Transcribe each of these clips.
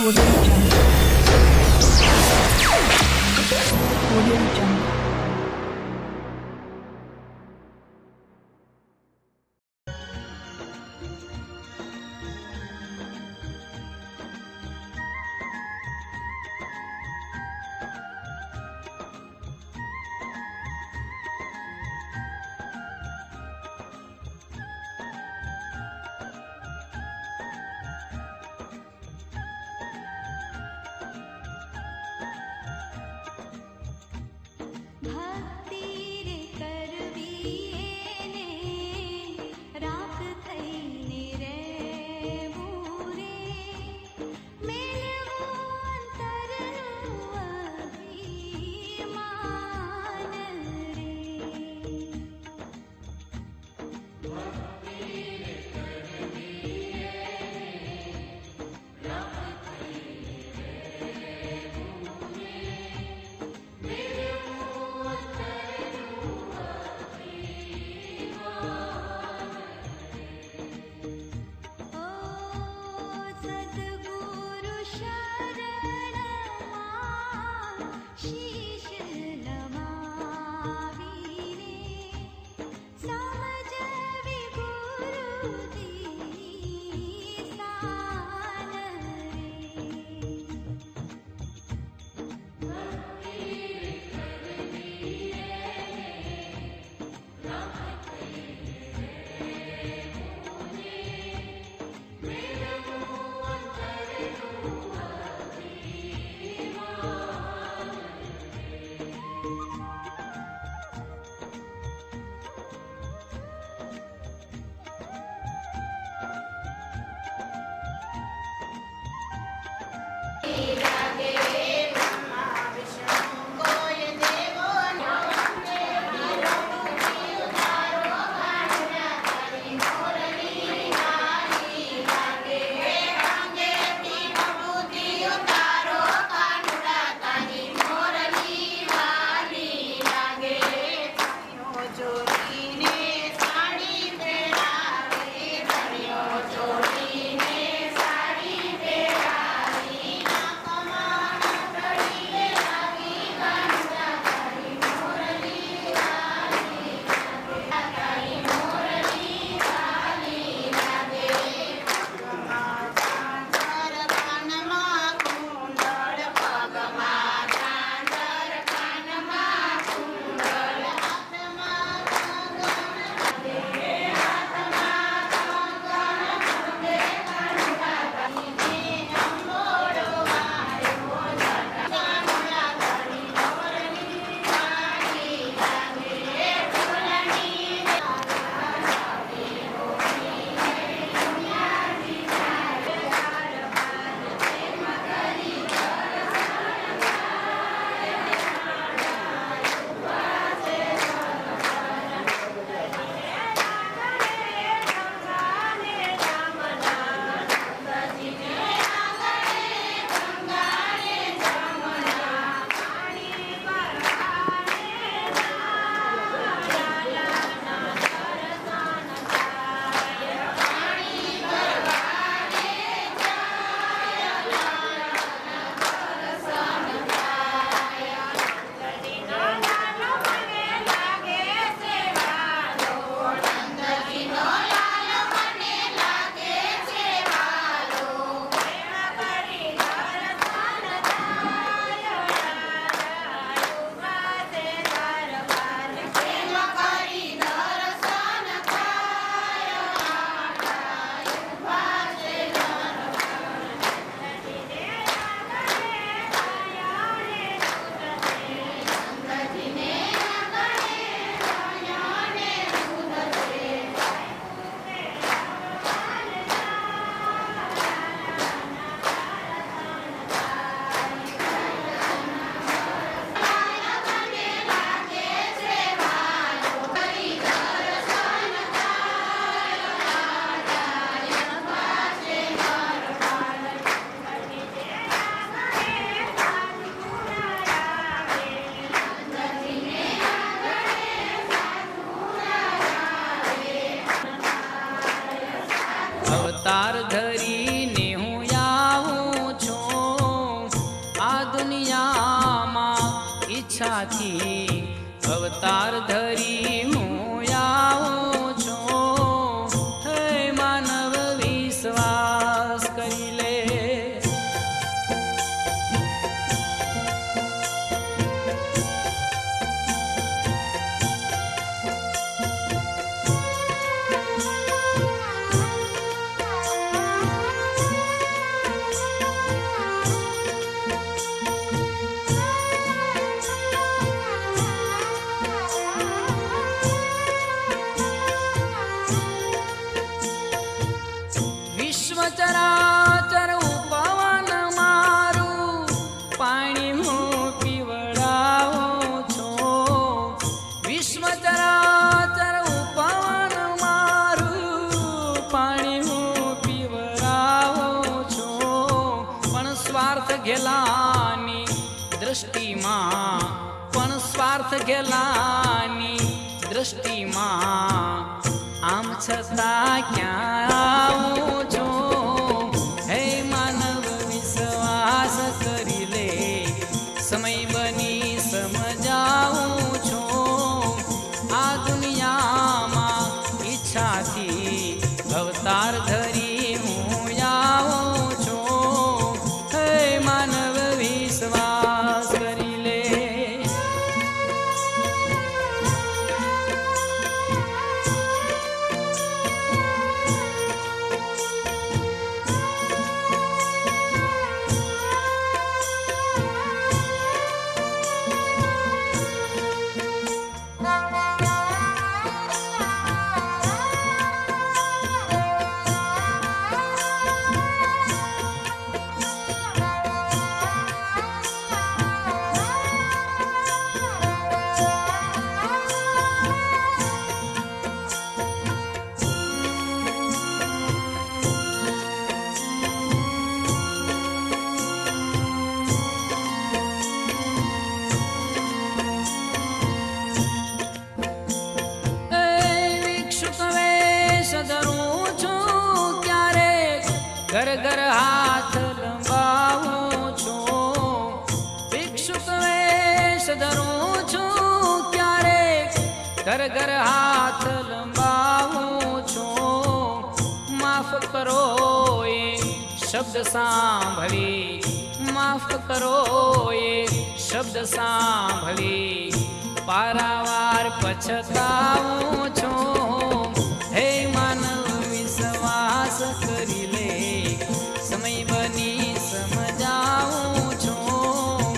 Audio Jungle. Audio Jungle. ઈચ્છાથી અવતાર ધરી હું આવું છું. હે માનવ વિશ્વાસ કરી લે. ચરાચર ઉપવન મારું પાણી હું પીવડાવું છું. વિશ્વ ચરાચર ઉપવન મારું પાણી હું પીવડાવું છું. પણ સ્વાર્થ ઘેલાની દ્રષ્ટિમાં, પણ સ્વાર્થ ઘેલાની દ્રષ્ટિમાં આમ છતાં ક્યાં આવું છું. હે માનવ વિશ્વાસ કરી લે. સમય બની સમજાવું છું. આ દુનિયામાં ઈચ્છાથી અવતાર ધરી હું આવું છું. હે માનવ વિશ્વાસ કરી લે. ઘર ઘર હાથ લંબાવું છું. ભિક્ષુક વેશ ધરું છું ક્યારેક. ઘર ઘર હાથ લંબાવું છું. માફ કરો એ શબ્દ સાંભળી, માફ કરો એ શબ્દ સાંભળી પારાવાર પછતાવું છું. હે માનવ વિશ્વાસ કરી લે. સમય બની સમજાવું છું.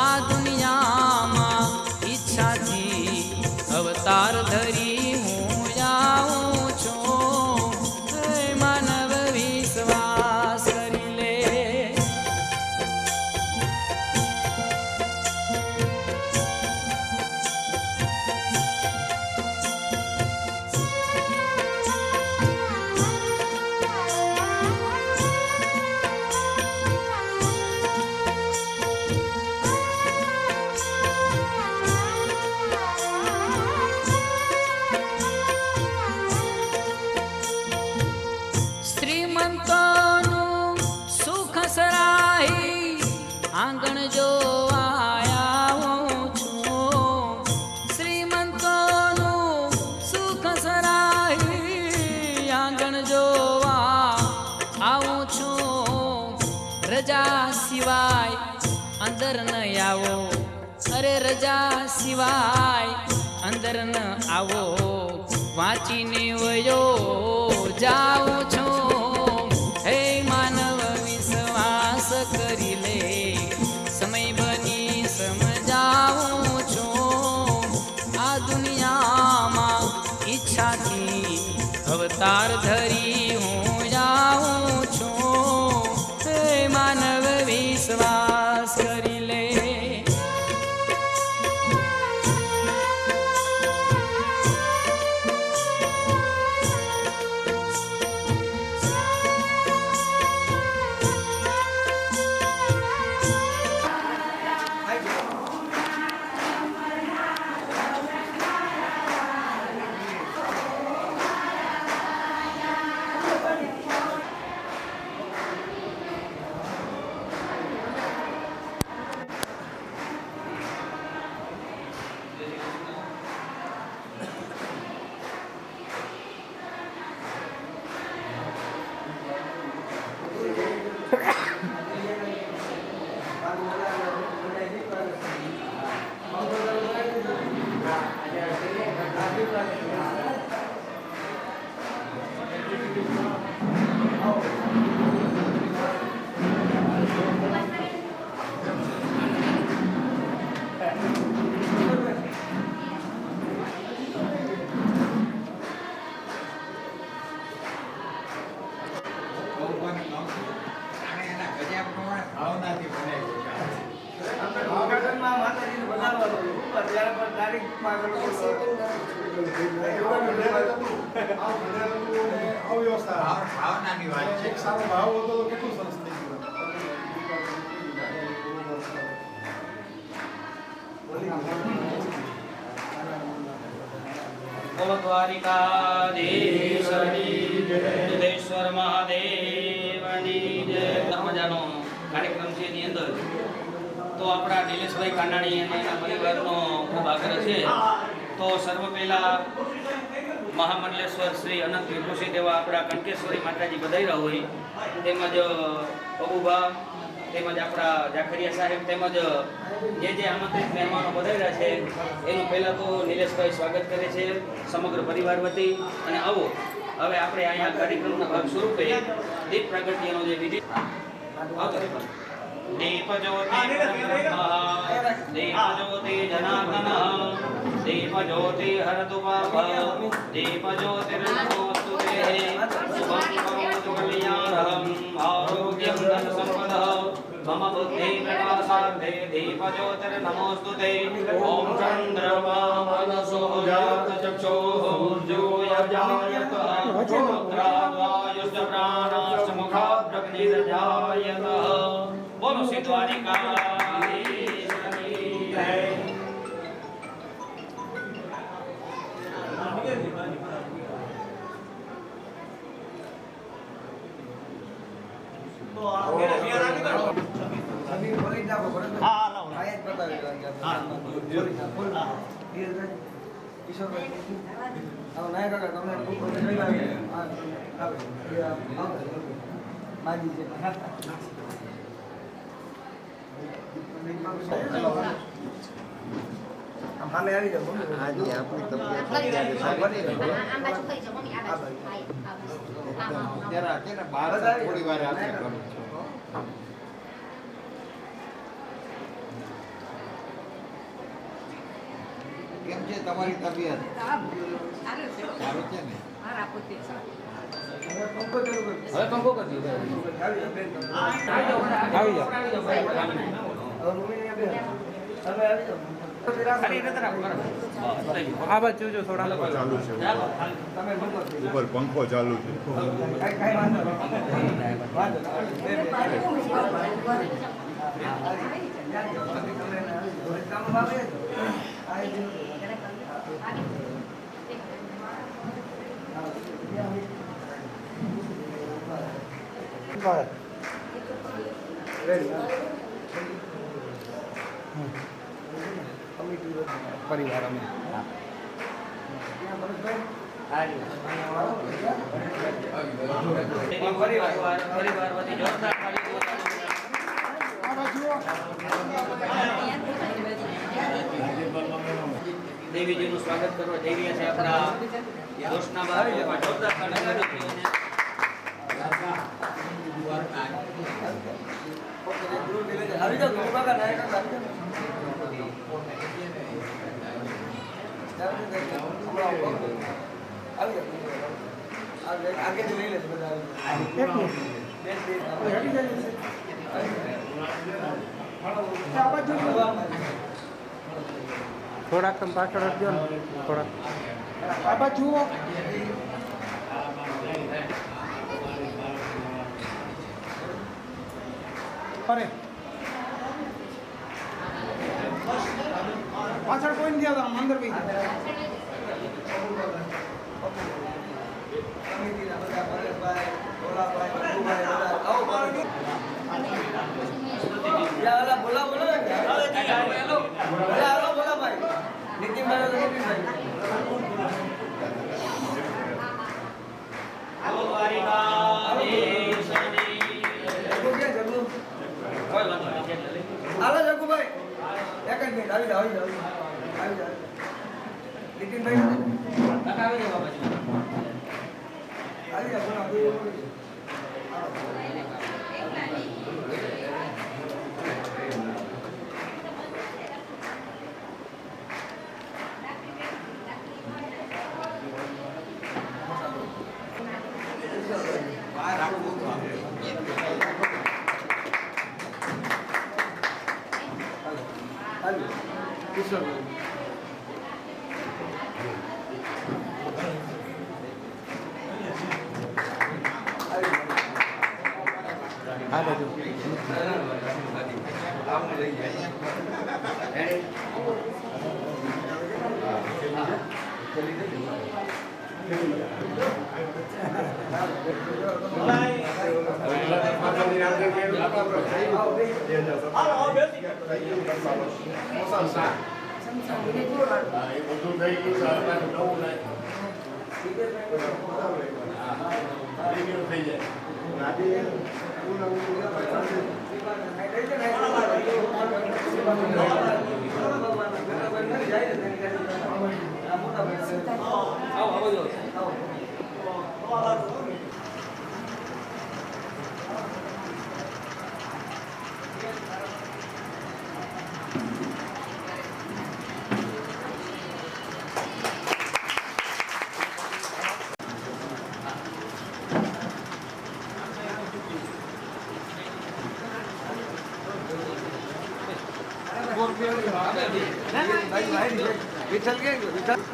આ દુનિયામાં ઈચ્છાથી અવતાર ધરી હું આવું છું. હે માનવ વિશ્વાસ કરી લે. શ્રીમંતોનું સુખ સરાહી આંગણ જોવા આવું છું. શ્રીમંતોનું સુખ સરાહી આંગણ જોવા આવું છું. રજા સિવાય અંદર ન આવો. અરે રજા સિવાય અંદર ન આવો. વાંચીને વયો જાઉં છું. હે માનવ વિશ્વાસ કરી લે. સમય બની સમજાવું છું. આ દુનિયામાં ઈચ્છાથી અવતાર ધરી હું આવું છું. હે માનવ વિશ્વાસ કરી લે. ભાવનાની વાત છે. સારો ભાવ હતો તો કેટલું સરસ થઈ બોલો દ્વારિકાધીશની જય, સિદ્ધેશ્વર મહાદેવની જય. મજાનો કાર્યક્રમ છે એની અંદર તો આપણા નિલેશભાઈ કાનાણી અને એના પરિવારનો ખૂબ આગ્રહ છે. તો સર્વ પહેલા મહામંડલેશ્વર શ્રી અનંત વિભૂષિત એવા આપણા કણકેશ્વરી માતાજી બધાયરા હોય, તેમજ પબુભા, તેમજ આપણા જાખરિયા સાહેબ, તેમજ જે આમંત્રિત મહેમાનો બધાયરા છે એનું પહેલાં તો નિલેશભાઈ સ્વાગત કરે છે સમગ્ર પરિવાર વતી. અને આવો હવે આપણે અહીંયા કાર્યક્રમના ભાગ સ્વરૂપે દીપ પ્રાગટ્યનો જે વિધિ દીપ જ્યોતિ દીપ જ્યોતિ જનાર્દન દીપ જ્યોતિ હરતુ પાપ દીપ જ્યોતિર્નમોસ્તુ તે શુભં કરોતુ કલ્યાણં આરોગ્યં ધન સંપદઃ મમ બુદ્ધિ પ્રકાશાર્થે દીપ જ્યોતિર્નમોસ્તુ તે ઓમ ચંદ્રમા મનસો જાત ચક્ષુઃ જ્યોયજાયત પુત્રાદ્વાયુષ્ટ પ્રાણાશ્ચ મુખાભ્રગ્નિર્જાયત. બોલો શ્રી દ્વારિકાધીશની જય. આજે આપણી તબિયત જરા છે ને બહાર થોડી વાર આપણે કરું છું. કેમ છે તમારી તબિયત? સારું છે ને? હવે પંખો કરી દીધો. આવી જાઓ. આ બાજુ જો થોડા ચાલુ છે ઉપર પંખો ચાલુ છે. પરિવાર અમે પરિવાર વતી જોરદાર તાળીઓ. દેવીજીનું સ્વાગત કરવા જઈ રહ્યા છે આપણા દોસ્તના બાર. જોરદાર તાળીઓ. થોડાક તમે પાછળ હટજો ને થોડાક આ બાજુ જુઓ. અરે પાછળ કોઈ નથી આવતા, અંદર બી હાલો જગુભાઈ, એક જ મિનિટ આવી જાઓ, આવી જાઓ, આવી જાઓ. નીતિનભાઈ આવી જાઓ, આવી જાઓ. કિશોર વિઠ્ઠલ કે વિઠ્ઠલ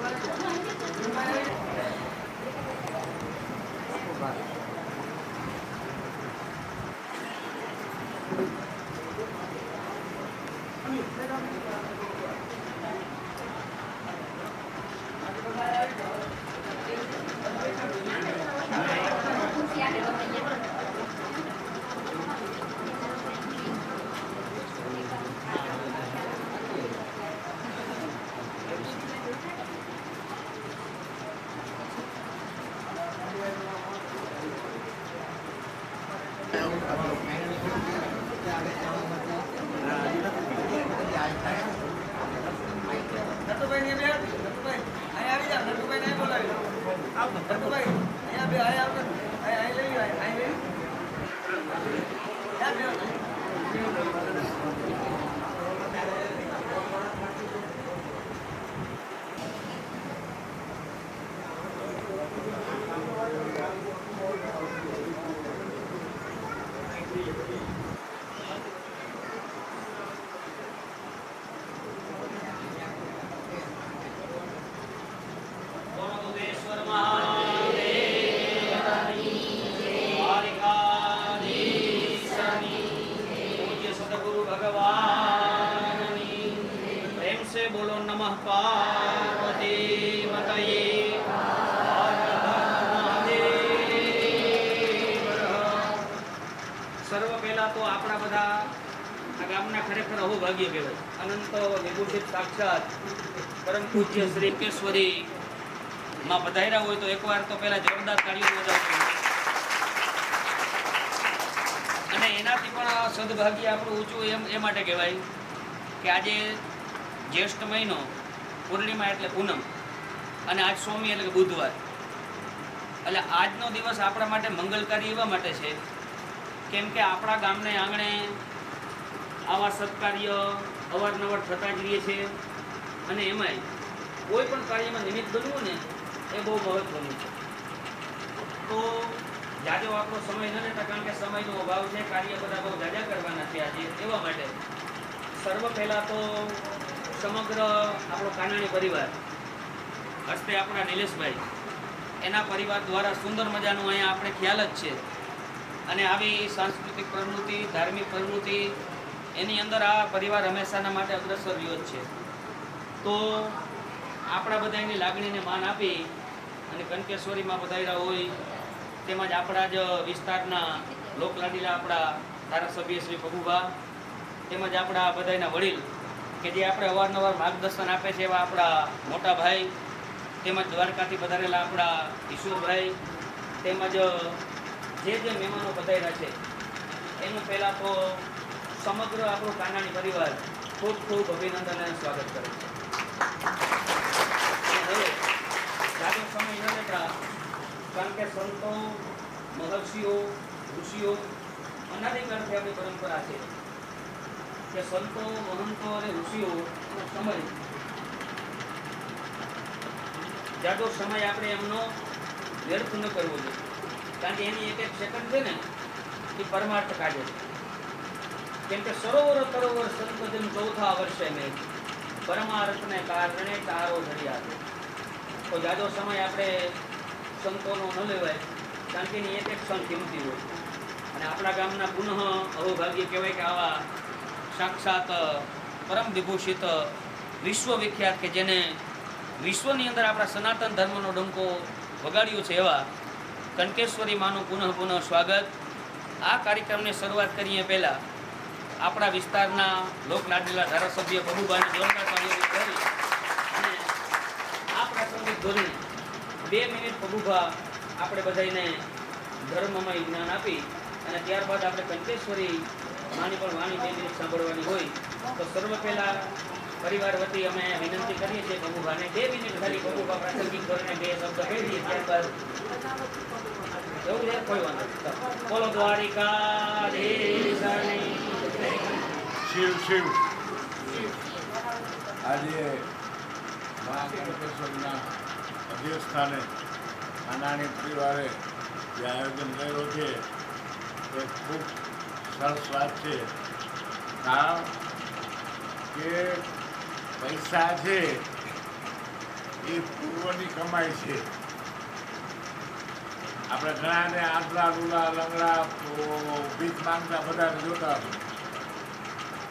बोलो नमः पार्वती मतये हर हर महादेव। सर्व पहला तो आपણા બધા આ ગામના ખરેખર અહોભાગ્ય કહેવાય અનંત વિભૂષિત સાક્ષાત પરમ પૂજ્ય શ્રી કેશ્વરી માં પધાર્યા હોય તો એકવાર તો પહેલા જોરદાર તાળીઓ બજાવજો અને એનાથી પણ સદભાગ્ય આપણું ઊંચું એ માટે કહેવાય કે આજે ज्येष्ठ महीनो पूर्णिमा एटले पूनम અને આજ સોમી એટલે કે બુધવાર એટલે આજનો દિવસ આપણા માટે મંગલકારી એવા માટે છે કેમ કે આપણા ગામને આંગણે આવા સત્કાર્ય અવારનવાર થતા જ રહીએ છે અને એમાંય કોઈ પણ કાર્યમાં નિમિત્ત બનવું ને એ બહુ મહત્વનું છે તો જાજો આપણો સમય ન લેતા કારણ કે સમયનો અભાવ છે કાર્ય બધા બહુ જાજા કરવાના છે આજે એવા માટે સર્વ પહેલાં તો સમગ્ર આપણો કાનાણી પરિવાર હસ્તે આપણા નિલેશભાઈ એના પરિવાર દ્વારા સુંદર મજાનું અહીંયા આપણે ખ્યાલ જ છે અને આવી સાંસ્કૃતિક પ્રવૃત્તિ ધાર્મિક પ્રવૃત્તિ એની અંદર આ પરિવાર હંમેશાના માટે અગ્રસર રહ્યો જ છે તો આપણા બધાની લાગણીને માન આપી અને કનકેશ્વરીમાં પધાર્યા હોય તેમજ આપણા જ વિસ્તારના લોકલાડીલા આપણા ધારાસભ્ય શ્રી પગુભા તેમજ આપણા બધાના વડીલ કે જે આપણે અવારનવાર માર્ગદર્શન આપે છે એવા આપણા મોટા ભાઈ તેમજ દ્વારકાથી પધારેલા આપણા ઈશ્વરભાઈ તેમજ જે મહેમાનો પધાર્યા છે એનું પહેલાં તો સમગ્ર આપણું કાનાણી પરિવાર ખૂબ ખૂબ અભિનંદન અને સ્વાગત કરે છે હવે જાજો સમય ન લેતા કારણ કે સંતો મહર્ષિઓ ઋષિઓ અનાદિકાળથી આપણી પરંપરા છે કે સંતો મહંતો અને ઋષિઓનો સમય જાજો સમય આપણે એમનો વ્યર્થ ન કરવો જોઈએ કારણ કે એની એક એક સેકન્ડ છે ને એ પરમાર્થ કાર્ય છે કેમ કે સરોવર તરોવર સંતજન ચોથા વર્ષે મેં પરમાર્થને કારણે તારો ધર્યા છે તો જાજો સમય આપણે સંતોનો ન લેવાય કારણ કે એની એક એક ક્ષણ કિંમતી હોય અને આપણા ગામના પુનઃ અહોભાગ્ય કહેવાય કે આવા સાક્ષાત પરમ વિભૂષિત વિશ્વવિખ્યાત કે જેને વિશ્વની અંદર આપણા સનાતન ધર્મનો ડંકો વગાડ્યો છે એવા કંકેશ્વરી માનું પુનઃ સ્વાગત. આ કાર્યક્રમની શરૂઆત કરીએ પહેલાં આપણા વિસ્તારના લોકલાડીલા ધારાસભ્ય પ્રભુભાઈને જોરદાર તાળીઓ કરી અને આ પ્રાસંગિક ધોરણે 2 મિનિટ પ્રભુભા આપણે બધાને ધર્મમય જ્ઞાન આપી અને ત્યારબાદ આપણે કંકેશ્વરી માની પણ વાણી 2 મિનિટ સાંભળવાની હોય. તો સર્વ પહેલાં પરિવાર વતી અમે વિનંતી કરીએ છીએ પ્રભુભાને 2 મિનિટ ખાલી પ્રભુભા પ્રાસંગિક ધોરણે 2 શબ્દ કહી દઈએ, ત્યારબાદ એવું છે કોઈ વાંધો નહીં. બોલો દ્વારિકાધીશની શિવ શિવ. આજે મા કંકેશ્વરના અધ્યક્ષસ્થાને અનાણી પરિવારે જે આયોજન કર્યું છે એ ખૂબ સરસ વાત છે. કારણ કે પૈસા છે એ પૂર્વની કમાઈ છે. આપણે ઘણાને આંતરા રૂલા લંગડા ભીખ માંગતા બધાને જોતા હોય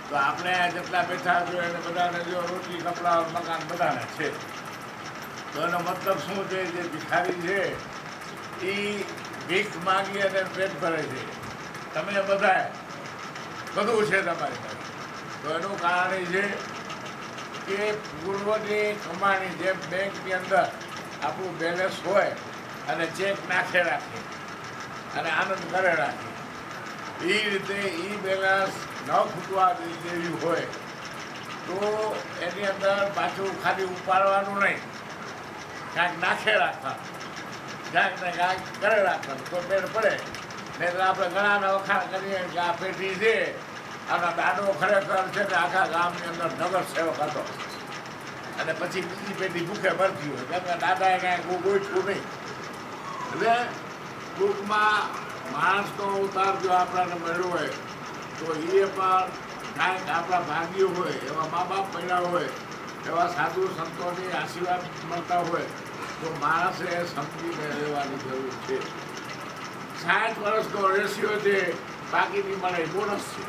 તો આપણે જેટલા બેઠા જોઈએ એને બધાને જો રોટલી કપડાં મકાન બધાને છે. તો એનો મતલબ શું છે? જે ભિખારી છે એ ભીખ માંગી અને પેટ ભરે છે. તમે બધાએ બધું છે તમારી પાસે. તો એનું કારણ એ છે કે પૂર્વની કમાણી જેમ બેંકની અંદર આપણું બેલેન્સ હોય અને ચેક નાખે રાખે અને આનંદ કરે રાખે, એ રીતે એ બેલેન્સ ન ખૂટવા દેવી હોય તો એની અંદર પાછું ખાલી ઉપાડવાનું નહીં, કાંઈક નાખે રાખવાનું, કાંઈક ને કાંઈક કરે રાખવાનું તો પેટ પડે. નહીં તો આપણે ઘણાના વખાણ કરીએ કે આ પેઢી છે આના દાદો ખરેખર છે ને આખા ગામની અંદર નગર સેવક હતો અને પછી બીજી પેઢી ભૂખે મરતી હોય કેમ કે દાદાએ કાંઈ ગોઠવું નહીં. એટલે ટૂંકમાં માણસનો અવતાર જો આપણાને મળ્યો હોય તો એ પણ કાંઈક આપણા ભાગ્યો હોય, એવા મા બાપ મળ્યા હોય, એવા સાધુ સંતોની આશીર્વાદ મળતા હોય તો માણસે સમજીને રહેવાની જરૂર છે. 60 વર્ષનો રેશિયો છે, બાકીની મને બોનસ છે.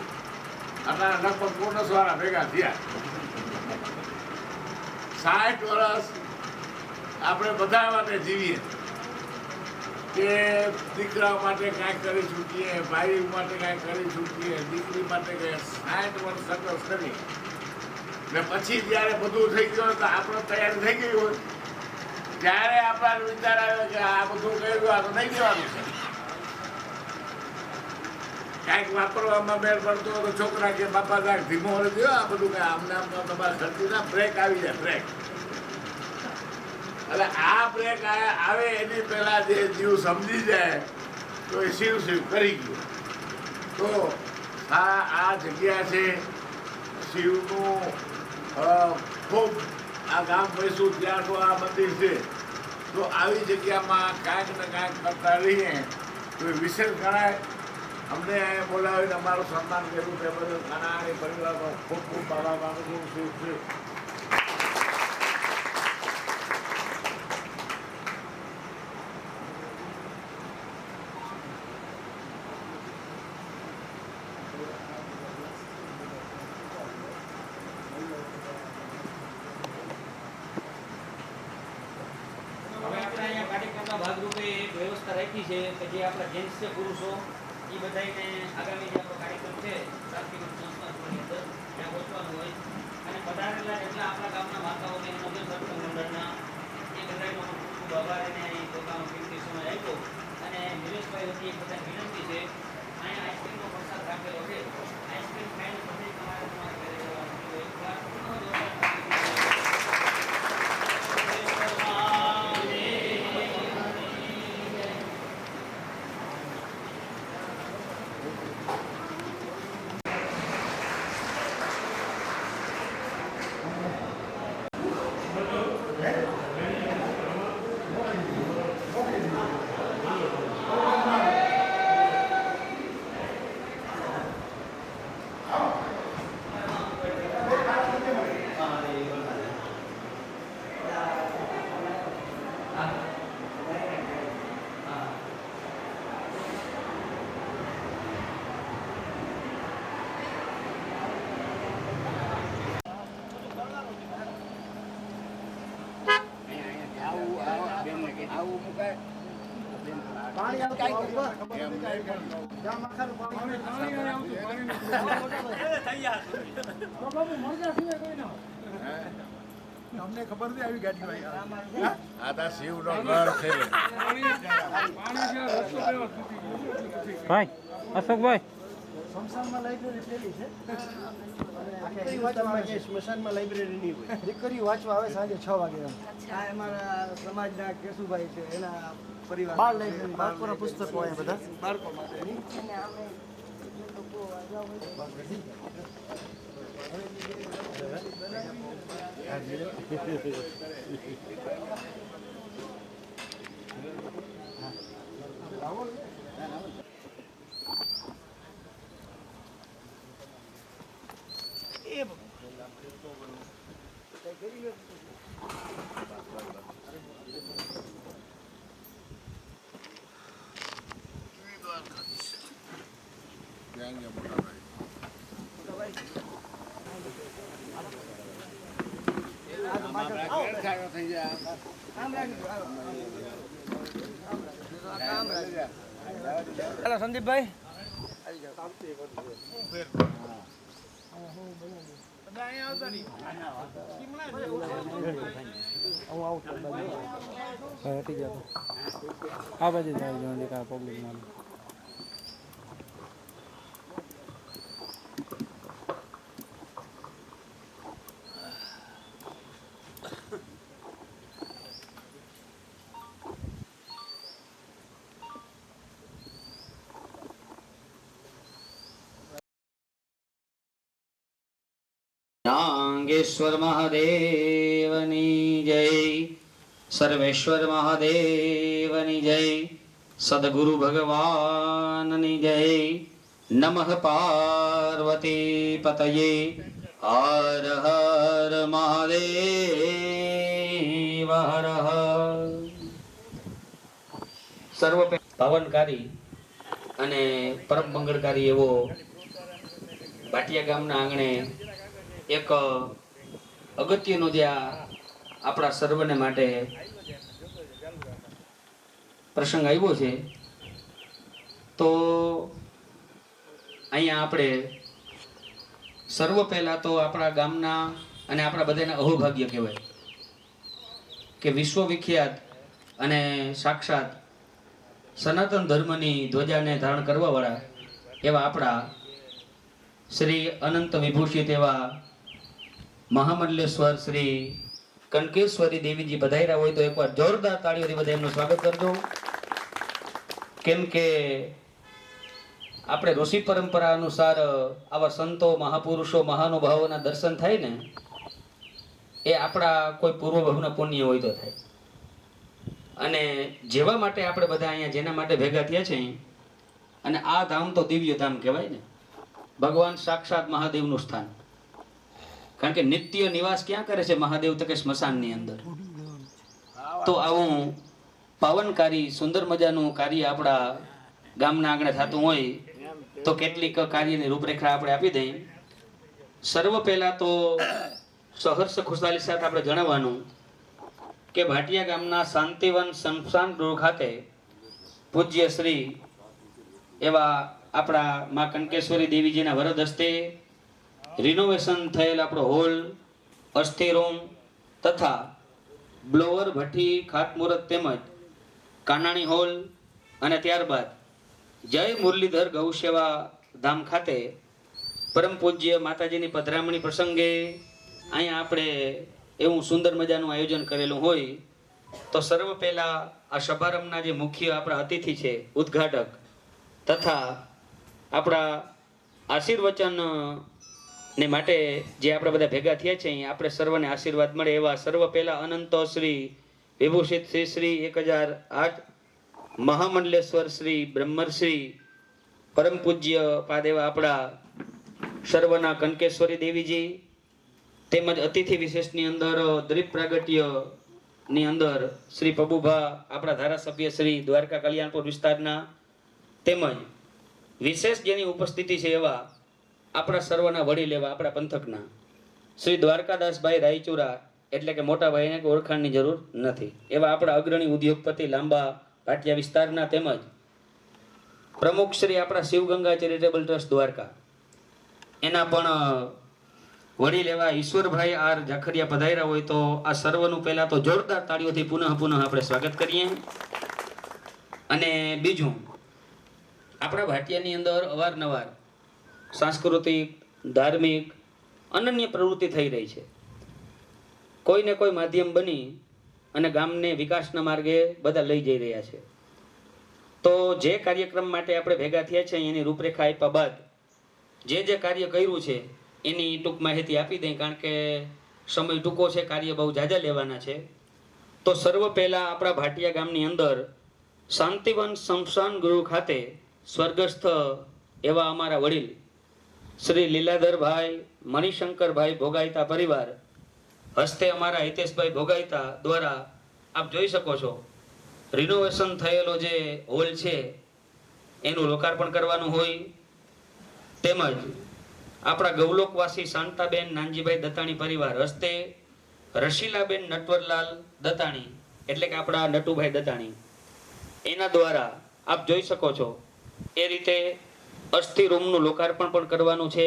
અત્યારે લગભગ બોનસવાળા ભેગા થયા. 60 વર્ષ આપણે બધા માટે જીવીએ કે દીકરા માટે કાંઈક કરી છૂટીએ, ભાઈ માટે કાંઈક કરી છૂટીએ, દીકરી માટે કંઈ 60 વર્ષ સંઘર્ષ કરી ને પછી જ્યારે બધું થઈ ગયું તો આપણે તૈયારી થઈ ગઈ હોય ત્યારે આપણા વિચાર આવ્યો કે આ બધું કર્યું આ તો નહીં દેવાનું છે. કાંઈક વાપરવામાં મેળ પડતો તો છોકરા કે બાપા કાંઈક ધીમો હોય દો, આ બધું કાંઈ આમને આમ તમારે ખર્ચી ના બ્રેક આવી જાય બ્રેક. એટલે આ બ્રેક આવે એની પહેલા જે જીવ સમજી જાય તો એ શિવ શિવ કરી ગયો. તો આ જગ્યા છે શિવનું ખૂબ આ ગામ પૈસું ત્યાં તો આ મંદિર છે. તો આવી જગ્યામાં કાંઈક ને કાંઈક કરતા રહીએ તો એ વિશેષ ગણાય. અમને બોલાવીને અમારું સન્માન કર્યું તે બદલ કાનાણી પરિવારનો ખૂબ ખૂબ આભાર માનું છું. શિવ શિવ. ભાગરૂપે એક વ્યવસ્થા રાખી છે કે જે આપણા જેન્ટ્સ છે પુરુષો એ બધાને આગામી જે આપણો કાર્યક્રમ છે સાંસ્કૃતિક સંસ્થાની અંદર ત્યાં પહોંચવાનું હોય અને પધારેલા જેટલા આપણા ગામના માતાઓને નગર સરપંચ મંડળના એ બધાનો ખૂબ ખૂબ આભાર અને પોતાનો કિંમતી સમય આપ્યો. અને નિલેશભાઈ વતી એક બધાને વિનંતી છે, અહીંયા આઈસ્ક્રીમનો પ્રસાદ રાખેલો છે, આઈસ્ક્રીમ ખાઈને પછી તમારે ઘરે જવાનું હોય. અમને ખબર નથી આવી ગાડી આ તો શિવનો ઘર છે. ભાઈ અશોકભાઈ સ્મશાનમાં લાઇબ્રેરી પેલી છે અને સ્મશાનમાં લાઇબ્રેરી નહીં હોય દીકરીઓ વાંચવા આવે સાંજે 6 વાગે આ અમારા સમાજના કેશુભાઈ છે એના પરિવાર બાળ લાઇબ્રેરી બાળકોના પુસ્તકો હોય બધા બાળકો માટેની હેલો સંદીપભાઈ હટી ગયા આ બાજુ જાય દેખા પબ્લિક માં નાગેશ્વર મહાદેવની જય, સર્વેશ્વર મહાદેવની જય, સદગુરુ ભગવાનની જય. નમઃ પાર્વતી પતયે, હર હર મહાદેવ હર હર. સર્વ પાવનકારી અને પરમ મંગળકારી એવો ભાટિયા ગામના આંગણે એક અગત્યનો જે આપણા સર્વને માટે પ્રસંગ આવ્યો છે, તો અહીંયા આપણે સર્વ પહેલા તો આપણા ગામના અને આપણા બધાના અહોભાગ્ય કહેવાય કે વિશ્વવિખ્યાત અને સાક્ષાત સનાતન ધર્મની ધ્વજાને ધારણ કરવા વાળા એવા આપણા શ્રી અનંત વિભૂષિત એવા મહામંડલેશ્વર શ્રી કનકેશ્વરી દેવીજી પધાર્યા હોય તો એકવાર જોરદાર તાળીઓથી બધા એમનું સ્વાગત કરજો. કેમ કે આપણે ઋષિ પરંપરા અનુસાર આવા સંતો મહાપુરુષો મહાનુભાવોના દર્શન થાય ને એ આપણા કોઈ પૂર્વભાવના પુણ્ય હોય તો થાય. અને જેવા માટે આપણે બધા અહીંયા જેના માટે ભેગા થયા છે, અને આ ધામ તો દિવ્ય ધામ કહેવાય ને, ભગવાન સાક્ષાત મહાદેવનું સ્થાન. કારણ કે નિત્ય નિવાસ ક્યાં કરે છે મહાદેવ? તો કે સ્મશાનની અંદર. તો આવું પાવનકારી સુંદર મજાનું કાર્ય આપણા ગામના આંગણે થતું હોય તો કેટલીક કાર્યની રૂપરેખા આપણે આપી દઈએ. સર્વ પહેલા તો સહર્ષ ખુશાલી સાથે આપણે જણાવવાનું કે ભાટિયા ગામના શાંતિવન સ્મશાન ગૃહ ખાતે પૂજ્ય શ્રી એવા આપણા માં કનકેશ્વરી દેવીજીના વરદ હસ્તે રિનોવેશન થયેલ આપણો હોલ, અસ્થિ રૂમ તથા બ્લોવર ભઠ્ઠી ખાતમુહૂર્ત તેમજ કાનાણી હોલ અને ત્યારબાદ જય મુરલીધર ગૌસેવા ધામ ખાતે પરમ પૂજ્ય માતાજીની પધરામણી પ્રસંગે અહીંયા આપણે એવું સુંદર મજાનું આયોજન કરેલું હોય. તો સર્વ પહેલા આ શુભારંભના જે મુખ્ય આપણા અતિથિ છે, ઉદ્ઘાટક તથા આપણા આશીર્વચન ને માટે જે આપણે બધા ભેગા થયા છે, આપણે સર્વને આશીર્વાદ મળે એવા સર્વ પહેલા અનંત શ્રી વિભૂષિત શ્રી 1008 મહામંડલેશ્વર શ્રી બ્રહ્મર્ષિ પરમ પૂજ્ય પાદ એવા આપણા સર્વના કનકેશ્વરી દેવીજી તેમજ અતિથિ વિશેષની અંદર દ્વીપ પ્રાગટ્યની અંદર શ્રી પબુભા આપણા ધારાસભ્ય શ્રી દ્વારકા કલ્યાણપુર વિસ્તારના તેમજ વિશેષ જેની ઉપસ્થિતિ છે એવા આપણા સર્વના વડીલ એવા આપણા પંથકના શ્રી દ્વારકાદાસભાઈ રાયચુરા એટલે કે મોટા ભાઈને કોઈ ઓળખાણની જરૂર નથી. એવા આપણા અગ્રણી ઉદ્યોગપતિ લાંબા ભાટિયા વિસ્તારના તેમજ પ્રમુખ શ્રી આપણા શિવગંગા ચેરિટેબલ ટ્રસ્ટ દ્વારકા એના પણ વડીલ એવા ઈશ્વરભાઈ આર જાખરિયા પધાર્યા હોય તો આ સર્વનું પહેલા તો જોરદાર તાળીઓથી પુનઃ આપણે સ્વાગત કરીએ. અને બીજું, આપણા ભાટિયાની અંદર અવારનવાર સાંસ્કૃતિક, ધાર્મિક, અનન્ય પ્રવૃત્તિ થઈ રહી છે. કોઈને કોઈ માધ્યમ બની અને ગામને વિકાસના માર્ગે બધા લઈ જઈ રહ્યા છે. તો જે કાર્યક્રમ માટે આપણે ભેગા થયા છે એની રૂપરેખા આપ્યા બાદ જે કાર્ય કર્યું છે એની ટૂંક માહિતી આપી દઈ, કારણ કે સમય ટૂંકો છે, કાર્ય બહુ જાજા લેવાના છે. તો સર્વ પહેલા આપણા ભાટિયા ગામની અંદર શાંતિવન સ્મશાન ગૃહ ખાતે સ્વર્ગસ્થ એવા અમારા વડીલ શ્રી લીલાધરભાઈ મણિશંકરભાઈ ભોગાયતા પરિવાર હસ્તે અમારા હિતેશભાઈ ભોગાયતા દ્વારા આપ જોઈ શકો છો રિનોવેશન થયેલો જે હોલ છે એનું લોકાર્પણ કરવાનું હોય. તેમજ આપણા ગૌલોકવાસી શાંતાબેન નાનજીભાઈ દત્તાણી પરિવાર હસ્તે રશીલાબેન નટવરલાલ દત્તાણી એટલે કે આપણા નટુભાઈ દત્તાણી એના દ્વારા આપ જોઈ શકો છો એ રીતે અસ્થિ રૂમનું લોકાર્પણ પણ કરવાનું છે.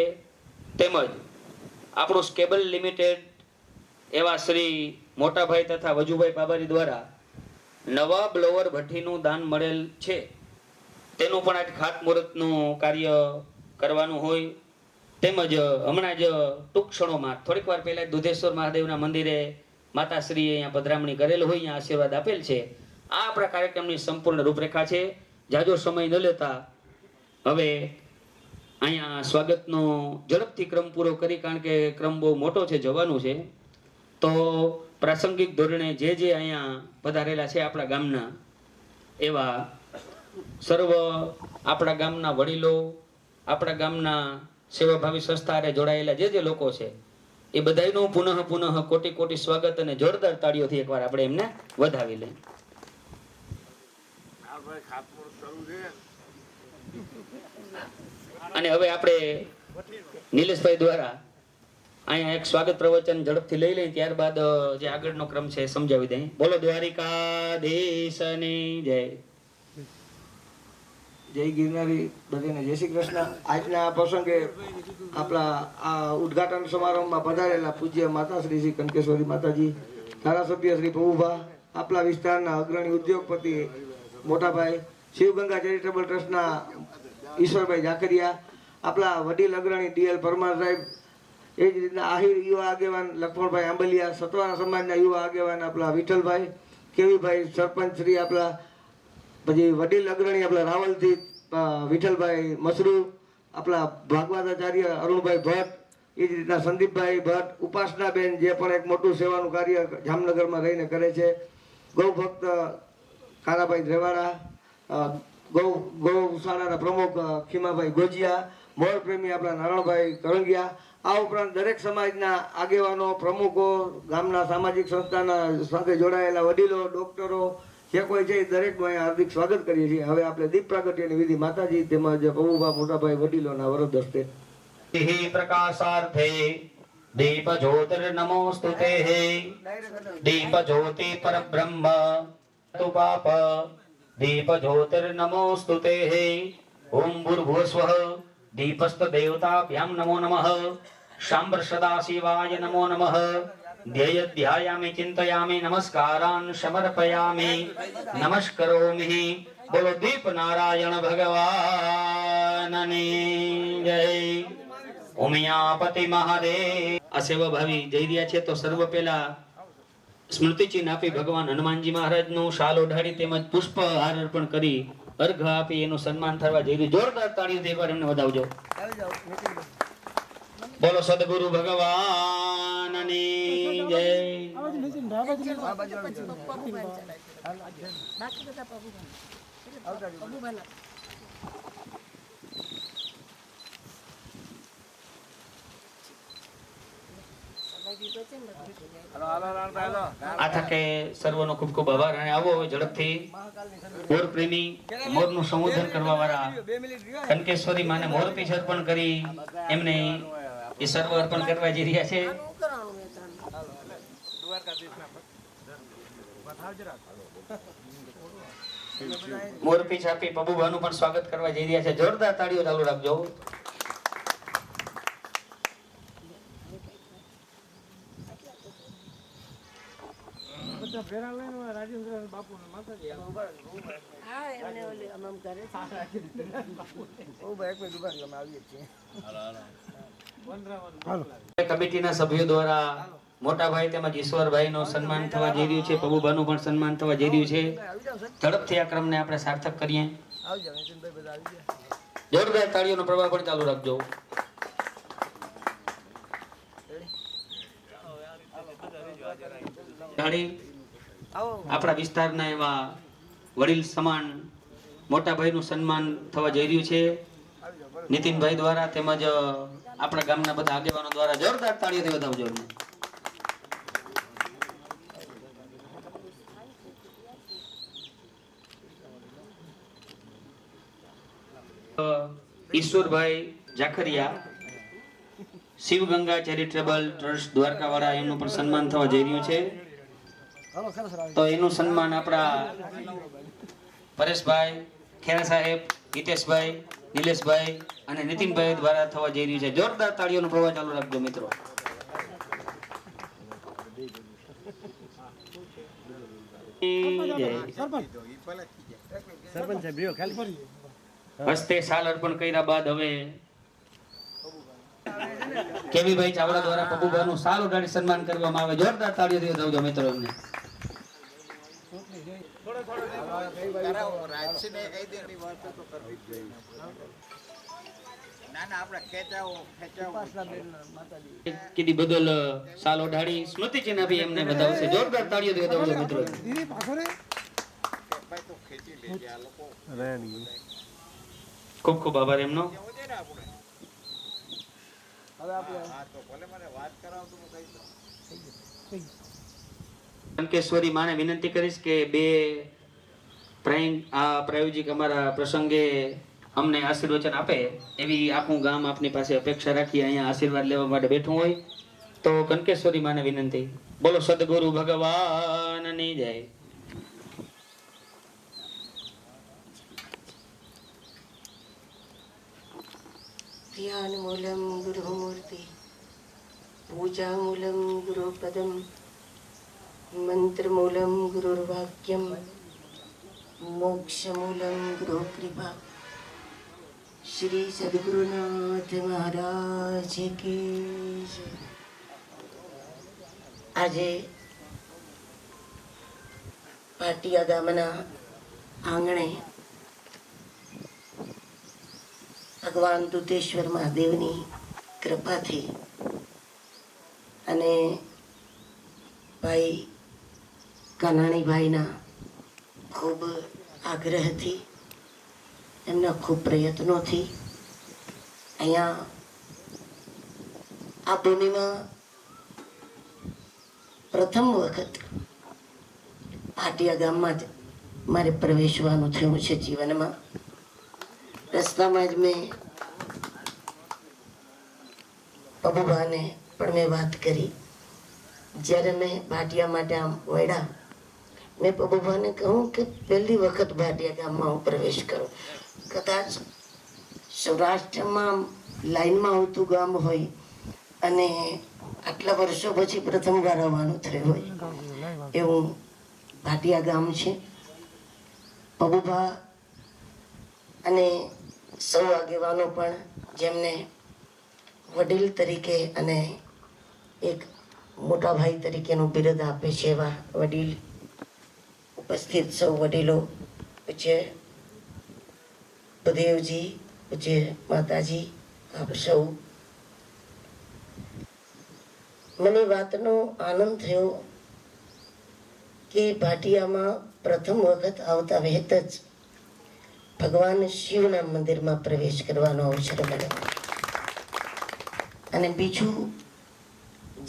તેમજ આપણું સ્કેબલ લિમિટેડ એવા શ્રી મોટાભાઈ તથા વજુભાઈ પાબારી દ્વારા નવા બ્લોવર ભઠ્ઠીનું દાન મળેલ છે તેનું પણ આજ ખાતમુહૂર્તનું કાર્ય કરવાનું હોય. તેમજ હમણાં જ ટૂંક ક્ષણોમાં થોડીક વાર પહેલા દુધેશ્વર મહાદેવના મંદિરે માતાશ્રીએ અહીંયા પધરામણી કરેલ હોય, અહીંયા આશીર્વાદ આપેલ છે. આ આપણા કાર્યક્રમની સંપૂર્ણ રૂપરેખા છે. જાજો સમય ન લેતા હવે અહીંયા સ્વાગતનો ઝડપથી ક્રમ પૂરો કરી, કારણ કે ક્રમ બહુ મોટો છે, જવાનું છે. તો પ્રાસંગિક ધોરણે જે અહીંયા પધારેલા છે આપણા ગામના એવા સર્વ આપણા ગામના વડીલો, આપણા ગામના સેવાભાવી સંસ્થાએ જોડાયેલા જે લોકો છે એ બધાયનું પુનઃ કોટી સ્વાગત અને જોરદાર તાળીઓથી એકવાર આપણે એમને વધાવી લઈએ. અને હવે આપણે નિલેશભાઈ દ્વારા અહીંયા એક સ્વાગત પ્રવચન ઝડપથી લઈ લઈએ, ત્યારબાદ જે આગળનો ક્રમ છે સમજાવી દઈએ. બોલો દ્વારિકાધીશની જય. જય ગિરનારી બધાને જય શ્રી કૃષ્ણ. આજના પ્રસંગે આપણા આ ઉદ્ઘાટન સમારંભમાં પધારેલા પૂજ્ય માતાશ્રી શ્રી કનકેશ્વરી માતાજી, ધારાસભ્ય શ્રી પ્રભુભા, આપણા વિસ્તારના અગ્રણી ઉદ્યોગપતિ મોટાભાઈ, શિવગંગા ચેરિટેબલ ટ્રસ્ટના ઈશ્વરભાઈ જાખરિયા, આપણા વડીલ અગ્રણી ડીએલ પરમાર સાહેબ, એ જ રીતના આહિર યુવા આગેવાન લક્ષ્મણભાઈ આંબલિયા, સતવાના સમાજના યુવા આગેવાન આપણા વિઠ્ઠલભાઈ, કેવીભાઈ સરપંચ શ્રી આપણા, પછી વડીલ અગ્રણી આપણા રાવલથી વિઠ્ઠલભાઈ મસરૂ, આપણા ભાગવતાચાર્ય અરુણભાઈ ભટ્ટ, એ જ રીતના સંદીપભાઈ ભટ્ટ, ઉપાસનાબેન જે પણ એક મોટું સેવાનું કાર્ય જામનગરમાં રહીને કરે છે, ગૌભક્ત કાનાભાઈ ધ્રેવાડા, ગૌશાળાના પ્રમુખ ખીમાભાઈ ગોજિયા, મોર પ્રેમી આપણા નારણભાઈ કરંગિયા, આ ઉપરાંત દરેક સમાજના આગેવાનો, પ્રમુખો, ગામના સામાજિક સંસ્થાના સાથે જોડાયેલા વડીલો, ડોક્ટરો જે કોઈ છે દરેકનું અહીંયા હાર્દિક સ્વાગત કરીએ છીએ. હવે આપણે દીપ પ્રાગટ્યની વિધિ માતાજી તેમજ પ્રભુભા મોટાભાઈ વડીલોના વરદ હસ્તે પ્રકાશાર્થે દીપ જ્યોતિર્નમોસ્તુતે દીપ જ્યોતિ પરબ્રહ્મ તુ પાપ દીપ જ્યોતિર્નમોસ્તુતે ઓમ ભૂર્ભુવસ્વઃ દીપસ્ત દેવતાભ્યામ નમો નમઃ શાંબર સદાશિવાય નમો નમઃ ધ્યેયધ્યાયામિ ચિંતયામિ નમસ્કારાન સમર્પયામિ નમસ્કરોમિ. બોલો દીપ નારાયણ ભગવાનની જય. ઉમિયાપતિ મહાદેવ. આ સેવા ભાવી જઈ રહ્યા છે તો સર્વ પહેલા સ્મૃતિચિહ્ન આપી ભગવાન હનુમાનજી મહારાજનું શાલ ઓઢાડી તેમજ પુષ્પ હાર અર્પણ કરી અર્ઘ આપી એનું સન્માન થવા જઈ રહ્યું. જોરદાર તાળીઓથી એકવાર એમને વધાવજો. બોલો સદગુરુ ભગવાનની જય. આ થકે સર્વનો ખૂબ ખૂબ આભાર. અને આવો હવે ઝડપથી મોર પ્રેમી, મોરનું સંવર્ધન કરવા વાળા કનકેશ્વરી માને મોર પીછ અર્પણ કરી એમને એ સર્વ અર્પણ કરવા જઈ રહ્યા છે. મોરપી છાપી પબુભાનું પણ સ્વાગત કરવા જઈ રહ્યા છે. જોરદાર તાળીઓ ચાલુ રાખજો. કમિટીના સભ્યો દ્વારા મોટાભાઈ તેમજ ઈશ્વરભાઈ નું સન્માન થવા જઈ રહ્યું છે. પબુભાનું પણ સન્માન થવા જઈ રહ્યું છે. ઝડપથી આ ક્રમને આપણે સાર્થક કરીએ. જોરદાર તાળીઓનો પ્રવાહ પણ ચાલુ રાખજો. આપણા વિસ્તારના એવા વડીલ સમાન મોટાભાઈ નું સન્માન થવા જઈ રહ્યું છે નીતિનભાઈ દ્વારા તેમજ આપણા ગામના બધા આગેવાનો દ્વારા. જોરદાર તાળીઓથી વધાવજો. ઈશ્વરભાઈ જાખરિયા શિવગંગા ચેરિટેબલ ટ્રસ્ટ દ્વારકાવાળા એમનું પણ સન્માન થવા જઈ રહ્યું છે. તો એનું સન્માન આપણા પરેશભાઈ, ખેરા સાહેબ, હિતેશભાઈ, નિલેશભાઈ અને નીતિનભાઈ દ્વારા થવા જઈ રહ્યું છે. જોરદાર તાળીઓનો પ્રવાહ ચાલુ રાખજો મિત્રો. હસ્તે સાલ અર્પણ કર્યા બાદ હવે કેવીભાઈ ચાવડા દ્વારા પબુભાનું સાલ ઉડાડી સન્માન કરવામાં આવે. જોરદાર તાળીઓથી વધાવજો મિત્રો. એમને કીધી બદલ સાલ ઉડાડી સ્મૃતિ ચિહ્ન આપી એમને વધાવશે. જોરદાર તાળીઓથી વધાવજો મિત્રો. ખૂબ ખૂબ આભાર એમનો. કંકેશ્વરી માને વિનંતી કરીશ કે બે પ્રાયોજિક અમારા પ્રસંગે અમને આશીર્વચન આપે એવી આખું ગામ આપની પાસે અપેક્ષા રાખી અહીંયા આશીર્વાદ લેવા માટે બેઠું હોય. તો કંકેશ્વરી માને વિનંતી. બોલો સદગુરુ ભગવાનની જય. ध्यानमूलं गुरुमूर्ति पूजामूलं गुरुपदं मंत्रमूलं गुरुर्वाक्यं मोक्षमूलं गुरुकृपा. श्री सद्गुरुनाथ महाराज की जय. આજે પાટિયા ગામના આંગણે ભગવાન દુધેશ્વર મહાદેવની કૃપાથી અને ભાઈ કાનાણીભાઈના ખૂબ આગ્રહથી એમના ખૂબ પ્રયત્નોથી અહીંયા આ ભૂમિમાં પ્રથમ વખત પાટિયા ગામમાં જ મારે પ્રવેશવાનું થયું છે જીવનમાં. રસ્તામાં જ મેં પબુભાને પણ મેં વાત કરી. જ્યારે મેં ભાટિયા માટે આમ વળ્યા મેં પબુભાને કહું કે પહેલી વખત ભાટિયા ગામમાં હું પ્રવેશ કરું. કદાચ સૌરાષ્ટ્રમાં લાઈનમાં આવતું ગામ હોય અને આટલા વર્ષો પછી પ્રથમ વાર આવવાનું થયું હોય એવું ભાટિયા ગામ છે. પબુભા અને સૌ આગેવાનો પણ જેમને વડીલ તરીકે અને એક મોટા ભાઈ તરીકેનું બિરુદ આપે છે એવા વડીલ ઉપસ્થિત સૌ વડીલો, પૂજ્ય બુદેવજી, પૂજ્ય માતાજી, આપ સૌ. મને વાતનો આનંદ થયો કે ભાટિયામાં પ્રથમ વખત આવતા વહેત જ ભગવાન શિવના મંદિરમાં પ્રવેશ કરવાનો અવસર મળ્યો. અને બીજું,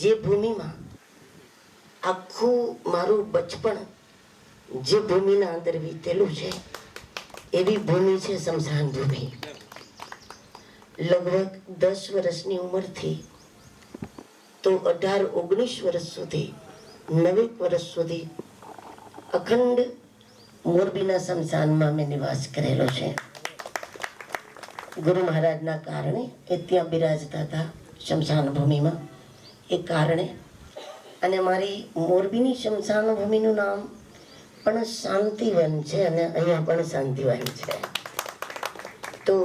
જે ભૂમિમાં આખું મારું બચપણ જે ભૂમિના અંદર વીતેલું છે એવી ભૂમિ છે શમશાન ભૂમિ. લગભગ 10 વર્ષની ઉંમરથી તો 18-19 વર્ષ સુધી 9 વર્ષ સુધી અખંડ મોરબીના સ્મશાનમાં મેં નિવાસ કરેલો છે. ગુરુ મહારાજના કારણે એ ત્યાં બિરાજતા હતા સ્મશાન ભૂમિમાં, એ કારણે. અને મારી મોરબીની સ્મશાન ભૂમિનું નામ પણ શાંતિવન છે અને અહીંયા પણ શાંતિવન છે. તો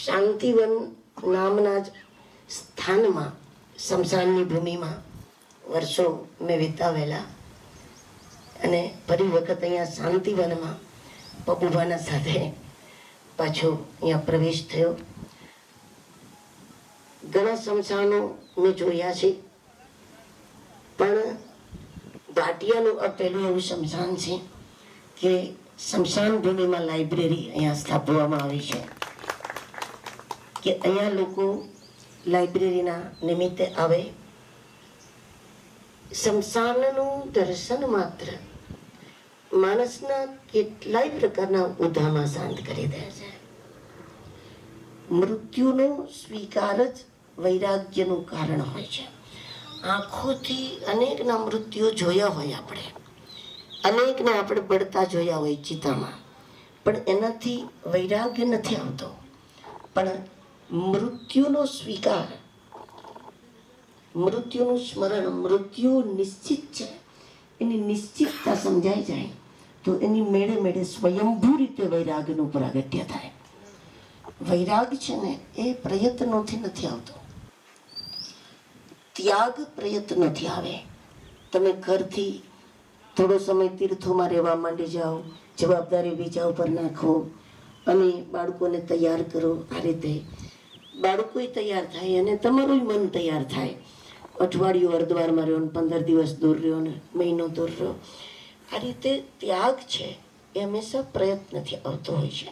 શાંતિવન નામના જ સ્થાનમાં સ્મશાનની ભૂમિમાં વર્ષો મેં વિતાવેલા અને ફરી વખત અહીંયા શાંતિવનમાં પબુભાના સાથે પાછો અહીંયા પ્રવેશ થયો. ઘણા સ્મશાનો મેં જોયા છે, પણ ભાટિયાનું આ પહેલું એવું સ્મશાન છે કે સ્મશાન ભૂમિમાં લાઇબ્રેરી અહીંયા સ્થાપવામાં આવી છે કે અહીંયા લોકો લાઇબ્રેરીના નિમિત્તે આવે. સ્મશાનનું દર્શન માત્ર માણસના કેટલાય પ્રકારના ઉધામાં શાંત કરી દે છે. મૃત્યુનો સ્વીકાર જ વૈરાગ્યનું કારણ હોય છે. આંખોથી અનેકના મૃત્યુ જોયા હોય આપણે, અનેકને આપણે બળતા જોયા હોય ચિતામાં, પણ એનાથી વૈરાગ્ય નથી આવતો. પણ મૃત્યુનો સ્વીકાર, મૃત્યુનું સ્મરણ, મૃત્યુ નિશ્ચિત છે એની નિશ્ચિતતા સમજાઈ જાય તો એની મેળે મેળે સ્વયંભૂ રીતે વૈરાગ્યનું પ્રાગટ્ય થાય. વૈરાગ છે ને એ પ્રયત્નોથી નથી આવતો, ત્યાગ પ્રયત્નોથી આવે. તમે ઘરથી થોડો સમય તીર્થોમાં રહેવા માંડી જાઓ, જવાબદારી બીજા ઉપર નાખો અને બાળકોને તૈયાર કરો. આ રીતે બાળકોય તૈયાર થાય અને તમારું મન તૈયાર થાય. અઠવાડિયું હરિદ્વારમાં રહ્યો ને 15 દિવસ દૂર રહ્યો ને મહિનો દૂર રહ્યો. આ રીતે ત્યાગ છે એ હંમેશા પ્રયત્નથી આવતો હોય છે,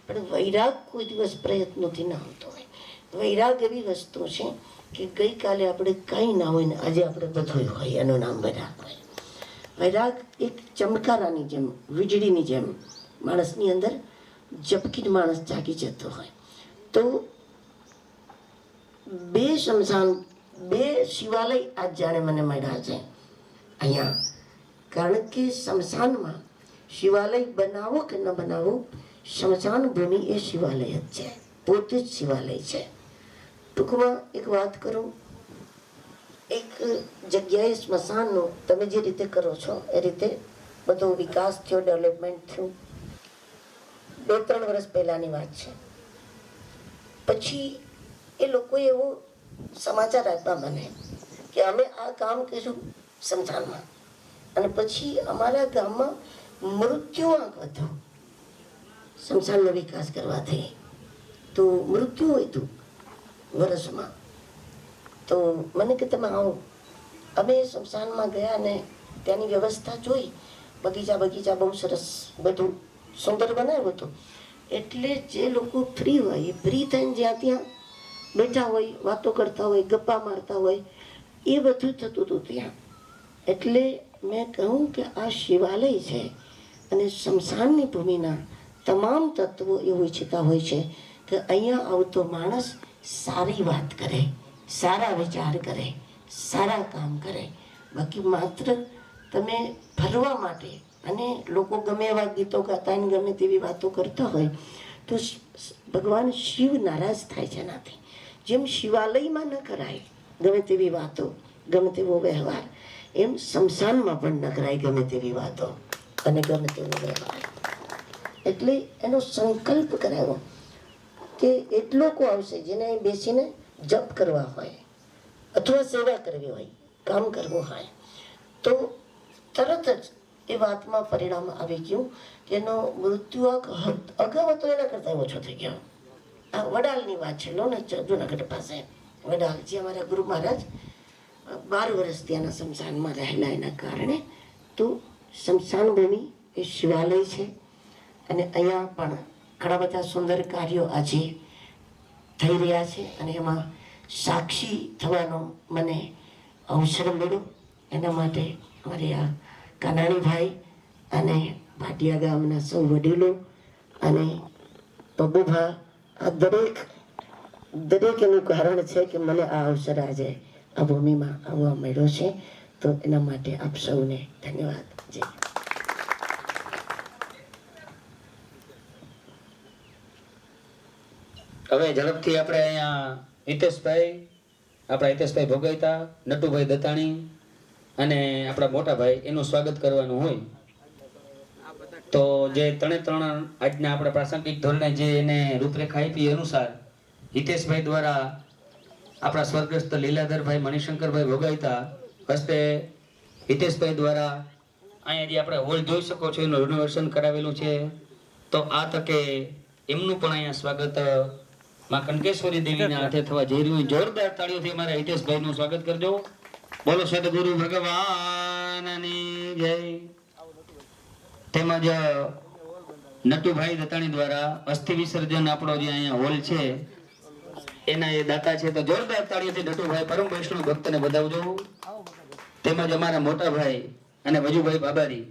પણ વૈરાગ કોઈ દિવસ પ્રયત્નોથી ના આવતો હોય. વૈરાગ એવી વસ્તુ છે કે ગઈકાલે આપણે કંઈ ના હોય ને આજે આપણે બધું હોય, એનું નામ વૈરાગ હોય. વૈરાગ એક ચમકારાની જેમ, વીજળીની જેમ માણસની અંદર ઝપકીને માણસ જાગી જતો હોય. તો 2 સ્મશાન, 2 શિવાલય આજ જાણે મને મળ્યા છે અહીંયા. કારણ કે સ્મશાનમાં શિવાલય બનાવો કે ન બનાવો, સ્મશાન ભૂમિ એ શિવાલય જ છે, પોતે જ શિવાલય છે. ટૂંકમાં એક વાત કરું, એક જગ્યાએ સ્મશાનનો તમે જે રીતે કરો છો એ રીતે બધો વિકાસ થયો, ડેવલપમેન્ટ થયું. 2-3 વર્ષ પહેલાની વાત છે. પછી એ લોકોએ એવો સમાચાર આપ્યા મને કે અમે આ કામ કર્યું સ્મશાનમાં અને પછી અમારા ગામમાં મૃત્યુ આંક વધ્યો સ્મશાનનો વિકાસ કરવાથી. તો મૃત્યુ હોય હતું વર્ષમાં. તો મને કે તમે આવો. અમે સ્મશાનમાં ગયા ને ત્યાંની વ્યવસ્થા જોઈ. બગીચા બહુ સરસ, બધું સુંદર બનાવ્યું હતું. એટલે જે લોકો ફ્રી હોય એ ફ્રી થઈને જ્યાં ત્યાં બેઠા હોય, વાતો કરતા હોય, ગપ્પા મારતા હોય, એ બધું થતું હતું ત્યાં. એટલે મેં કહ્યું કે આ શિવાલય છે અને સ્મશાનની ભૂમિના તમામ તત્વો એવું ઈચ્છતા હોય છે કે અહીંયા આવતો માણસ સારી વાત કરે, સારા વિચાર કરે, સારા કામ કરે. બાકી માત્ર તમે ફરવા માટે અને લોકો ગમે એવા ગીતો ગાતા અને ગમે તેવી વાતો કરતા હોય તો ભગવાન શિવ નારાજ થાય છે એનાથી. જેમ શિવાલયમાં ન કરાય ગમે તેવી વાતો, ગમે તેવો વ્યવહાર, એમ સ્મશાનમાં પણ ન કરાય ગમે તેવી વાતો અને ગમે તેવો વ્યવહાર. એટલે એનો સંકલ્પ કરાયો કે એટલો લોકો આવશે જેને અહીં બેસીને જપ કરવા હોય અથવા સેવા કરવી હોય, કામ કરવું હોય, તો તરત જ એ વાતમાં પરિણામ આવી ગયું કે એનો મૃત્યુ અગાઉ હતો એના કરતાં ઓછો થઈ ગયો. આ વડાલની વાત છે, જુનાગઢ પાસે વડાલ, જે અમારા ગુરુ મહારાજ 12 વર્ષ ત્યાંના સ્મશાનમાં રહેલા એના કારણે. તો સ્મશાન ભૂમિ એ શિવાલય છે અને અહીંયા પણ ઘણા બધા સુંદર કાર્યો આજે થઈ રહ્યા છે અને એમાં સાક્ષી થવાનો મને અવસર મળ્યો. એના માટે અમારે આ કાનાણીભાઈ અને ભાટિયા ગામના સૌ વડીલો અને પબુભા, આ દરેક એનું કારણ છે કે મને આ અવસર આજે આ ભૂમિમાં આવવા મળ્યો છે. તો એના માટે આપ સૌને ધન્યવાદ. જય હવે ઝડપથી આપણે અહીંયા આપણા હિતેશભાઈ ભોગવતા, નટુભાઈ દત્તાણી અને આપણા મોટા ભાઈ એનું સ્વાગત કરવાનું હોય. તો જે ત્રણ આજના આપણા પ્રાસંગિક ધોરણે જે એને રૂપરેખા આપી અનુસાર હિતેશભાઈ દ્વારા આપણા સ્વર્ગસ્થ લીલાધરભાઈ મણિશંકરભાઈ ભોગવતા હસ્તે હિતેશભાઈ દ્વારા અહીંયા જે આપણે હોલ જોઈ શકો છો એનું રિનોવેશન કરાવેલું છે. તો આ તકે એમનું પણ અહીંયા સ્વાગત માં કંકેશ્વરી દેવીના હાથે થવા જઈ રહ્યું. જોરદાર તાળીઓથી અમારા હિતેશભાઈનું સ્વાગત કરજો. બોલો સદગુરુ ભગવાનની જય. તેમજ નટુભાઈ દત્તાણી દ્વારા અસ્થિ વિસર્જન આપણો જે અહીંયા હોલ છે એના એ દાતા છે. તો જોરદાર તાળીઓથી નટુભાઈ પરમ વૈષ્ણવ ભક્તને વધાવજો. તેમજ અમારા મોટા ભાઈ અને વજુભાઈ બાબારી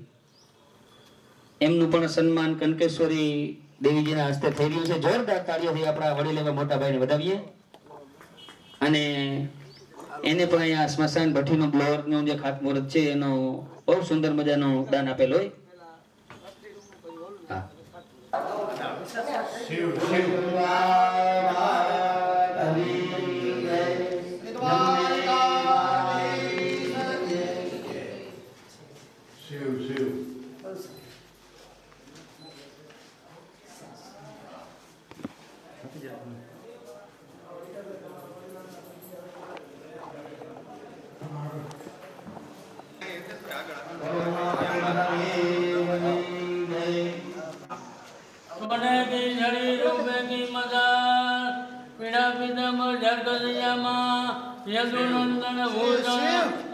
એમનું પણ સન્માન કંકેશ્વરી દેવીજીના હસ્તે થઈ રહ્યું છે. જોરદાર તાળીઓથી આપણા વડીલ એવા મોટા ભાઈને વધાવીએ. અને એને પણ અહીંયા સ્મશાન ભઠ્ઠીનું બ્લોરનું જે ખાતમુહૂર્ત છે એનો બહુ સુંદર મજાનું દાન આપેલ હોય.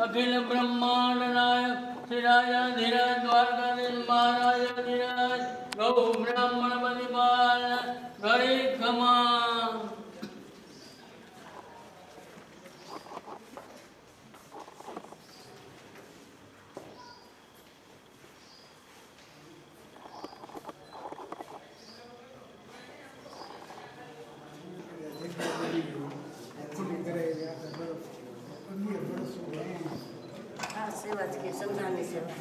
અખિલ બ્રહ્માંડ નાયક શ્રીરાય ધીરાજ દ્વારકાધીશ મહારાજ ધીરાજ ગૌ બ્રાહ્મણ બલિપાલ ગરીબ ખમા. સેવા જ કે સંતાનની સેવા.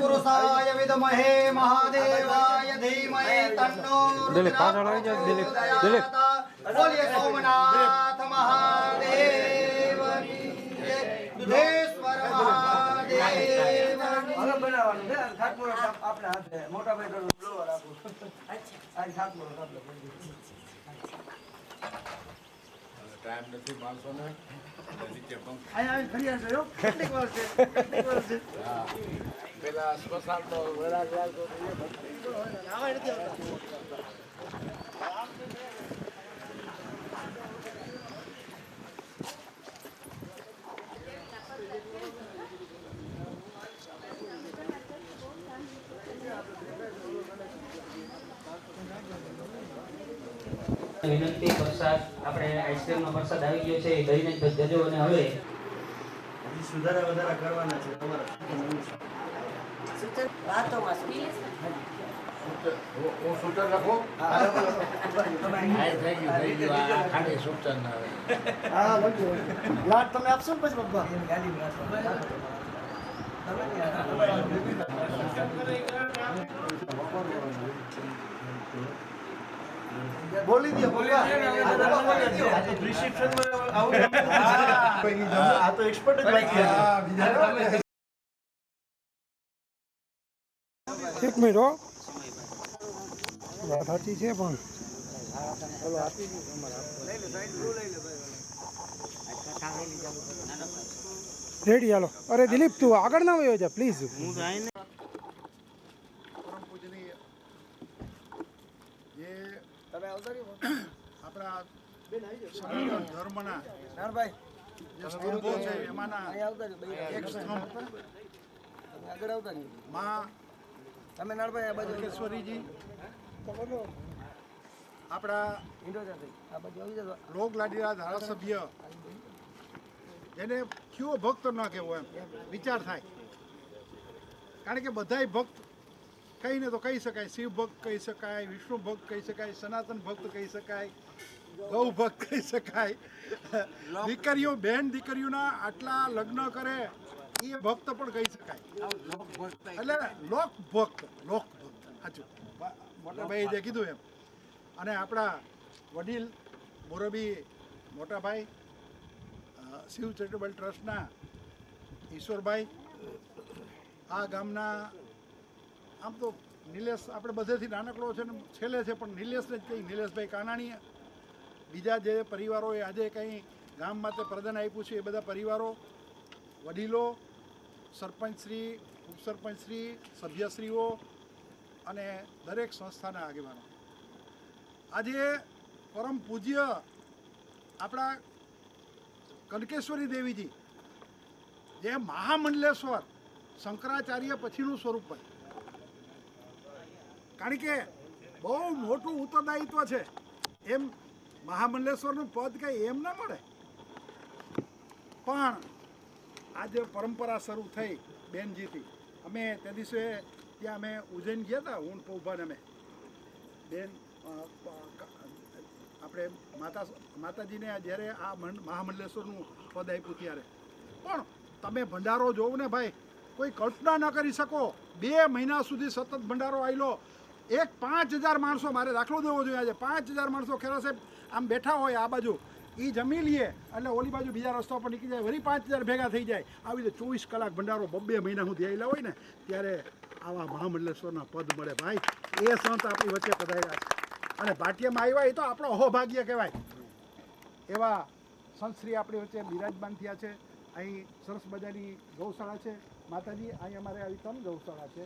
પુરુષાય વિદ્મહે મહાદેવાય ધીમહિ તન્નો રુદ્રઃ બોલીએ સોમનાથ મહાદેવની જય. દુધેશ્વર મહાદેવની મોટા ભાઈ ટાઈમ નથી માણસોને નીચે પેલા સ્મશાન તો વિનંતી પ્રસાદ આપણે આઈસ્ક્રીમનો પ્રસાદ આવી ગયો છે એ દઈને જ જજો. અને હવે સુધારા વધારા કરવાના છે તમારા વાતોમાં હું સૂચન લખું. થઈ ગયું ખાલી સૂચન આવે. હા લખજો. લાટ તમે આપશો ને પછી બાબા બપોર બોલી દો આ તો એક્સપર્ટ જ બાકી એક મિનિટ હો વાત સાચી છે પણ રેડી હાલો. અરે દિલીપ તું આગળ ના વયો જા પ્લીઝ. પરમ પૂજનીય જે આપણા સનાતન ધર્મના જે સ્તંભો છે એમાંના એક સ્તંભ માં કંકેશ્વરીજી આપણા લોકલાડીલા ધારાસભ્ય જેને કયો ભક્ત ન કહેવો એમ વિચાર થાય, કારણ કે બધાય ભક્ત કહીને તો કહી શકાય, શિવ ભક્ત કહી શકાય, વિષ્ણુ ભક્ત કહી શકાય, સનાતન ભક્ત કહી શકાય, ગૌ ભક્ત કહી શકાય. દીકરીઓ બેન દીકરીઓના આટલા લગ્ન કરે એ ભક્ત પણ કહી શકાય, એટલે લોક ભક્ત સાચું મોટા ભાઈ જે કીધું એમ. અને આપણા વડીલ મોરબી મોટાભાઈ શિવ ચેરિટેબલ ટ્રસ્ટના ઈશ્વરભાઈ, આ ગામના આમ તો નિલેશ આપણે બધેથી નાનકડો છે ને છેલ્લે છે પણ નિલેશને જ કહી, નિલેશભાઈ કાનાણી, બીજા જે પરિવારોએ આજે કંઈ ગામ માટે પ્રદાન આપ્યું છે એ બધા પરિવારો, વડીલો, સરપંચશ્રી, ઉપસરપંચશ્રી, સભ્યશ્રીઓ અને દરેક સંસ્થાના આગેવાનો. આજે પરમ પૂજ્ય આપણા કનકેશ્વરી દેવીજી જે મહામંડલેશ્વર શંકરાચાર્ય પછીનું સ્વરૂપ હોય, કારણ કે બહુ મોટું ઉત્તરદાયિત્વ છે. એમ મહામંડલેશ્વરનું પદ કંઈ એમ ના મળે, પણ આજે પરંપરા શરૂ થઈ બેનજીથી. અમે તે દિવસે ત્યાં અમે ઉજ્જૈન ગયા હતા, હું પૌભાને અમે બેન આપણે માતાજીને જ્યારે આ મહામંડલેશ્વરનું પદ આપ્યું ત્યારે પણ તમે ભંડારો જોવો ને ભાઈ, કોઈ કલ્પના ન કરી શકો. 2 મહિના સુધી સતત ભંડારો આવેલો. એક 5000 માણસો, મારે દાખલો દેવો જોઈએ આજે, 5000 માણસો ખેરા સાહેબ આમ બેઠા હોય આ બાજુ, એ જમી લઈએ એટલે ઓલી બાજુ બીજા રસ્તા પર નીકળી જાય, વળી 5000 ભેગા થઈ જાય. આવી રીતે 24 કલાક ભંડારો 2 મહિના સુધી આવેલા હોય ને ત્યારે આવા મહામંડલેશ્વરના પદ મળે ભાઈ. એ સંત આપણી વચ્ચે પધાર્યા છે અને ભાટિયામાં આવ્યા એ તો આપણો અહોભાગ્ય કહેવાય. એવા સંતશ્રી આપણી વચ્ચે બિરાજમાન થયા છે. અહીં સરસ મજાની ગૌશાળા છે માતાજી. અહીં અમારે આવી 3 ગૌશાળા છે.